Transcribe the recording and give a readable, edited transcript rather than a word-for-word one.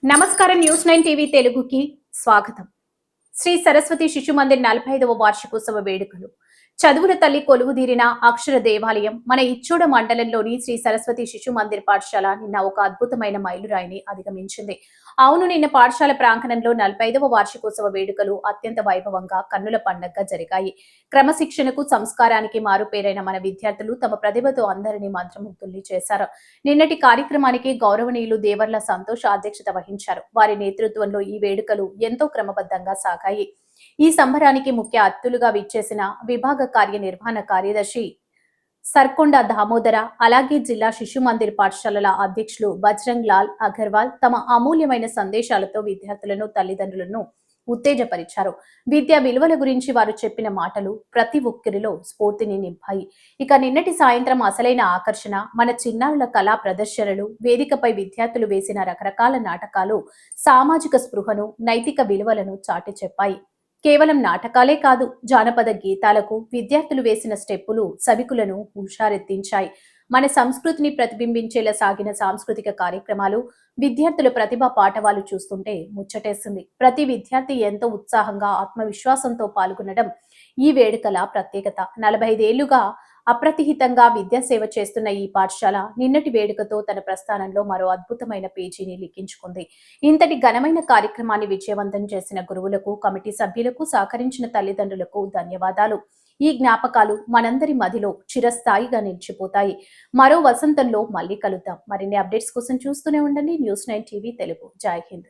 నమస్కారం news 9 TV తెలుగుకి స్వాగతం. శ్రీ సరస్వతి శిశు మందిర్ 45వ వార్షికోత్సవ వేడుకలు. చదువుల తల్లి కొలువుదీరిన అక్షర దేవాలయం మన ఇచ్చోడ మండలంలోని శ్రీ సరస్వతి శిశు మందిర్ పాఠశాల నిన్న ఒక అద్భుతమైన మైలురాయిని అధిగమించింది. అవును, నిన్న పాఠశాల ప్రాంగణంలో 45వ వార్షికోత్సవ వేడుకలు అత్యంత వైభవంగా కన్నుల పండగగా జరిగాయి. క్రమశిక్షణకు సంస్కారానికి మారుపేరైన మన విద్యార్థులు తమ ప్రతిభతో అందరినీ మంత్రముగ్ధుల్ని చేశారు. నిన్నటి కార్యక్రమానికి గౌరవనీయులు దేవర్ల సంతోష్ అధ్యక్షత వహించారు. వారి నేతృత్వంలో ఈ వేడుకలు ఎంతో క్రమబద్ధంగా సాగాయి. ఈ సంబరానికి ముఖ్య అతిథులుగా విచ్చేసిన విభాగ కార్యనిర్వహణ కార్యదర్శి సర్కొండ దామోదర, అలాగే జిల్లా శిశు మందిర్ పాఠశాలల అధ్యక్షులు బజరంగ్ లాల్ అగర్వాల్ తమ అమూల్యమైన సందేశాలతో విద్యార్థులను, తల్లిదండ్రులను ఉత్తేజపరిచారు. విద్యా విలువల గురించి వారు చెప్పిన మాటలు ప్రతి ఒక్కరిలో స్ఫూర్తిని నింపాయి. ఇక నిన్నటి సాయంత్రం అసలైన ఆకర్షణ మన చిన్నారుల కళా ప్రదర్శనలు. వేదికపై విద్యార్థులు వేసిన రకరకాల నాటకాలు సామాజిక స్పృహను, నైతిక విలువలను చాటి చెప్పాయి. కేవలం నాటకాలే కాదు, జానపద గీతాలకు విద్యార్థులు వేసిన స్టెప్పులు సభికులను హుషారెత్తించాయి. మన సంస్కృతిని ప్రతిబింబించేలా సాగిన సాంస్కృతిక కార్యక్రమాలు, విద్యార్థుల ప్రతిభా పాఠవాలు చూస్తుంటే ముచ్చటేస్తుంది. ప్రతి విద్యార్థి ఎంతో ఉత్సాహంగా, ఆత్మవిశ్వాసంతో పాల్గొనడం ఈ వేడుకల ప్రత్యేకత. 45 ఏళ్లుగా అప్రతిహితంగా విద్యాసేవ చేస్తున్న ఈ పాఠశాల నిన్నటి వేడుకతో తన ప్రస్థానంలో మరో అద్భుతమైన పేజీని లిఖించుకుంది. ఇంతటి ఘనమైన కార్యక్రమాన్ని విజయవంతం చేసిన గురువులకు, కమిటీ సభ్యులకు, సహకరించిన తల్లిదండ్రులకు ధన్యవాదాలు. ఈ జ్ఞాపకాలు మనందరి మదిలో చిరస్థాయిగా నిలిచిపోతాయి. మరో వసంతంలో మళ్ళీ కలుద్దాం. మరిన్ని అప్డేట్స్ కోసం చూస్తూనే ఉండండి న్యూస్ 9 టీవీ తెలుగు. జై హింద్.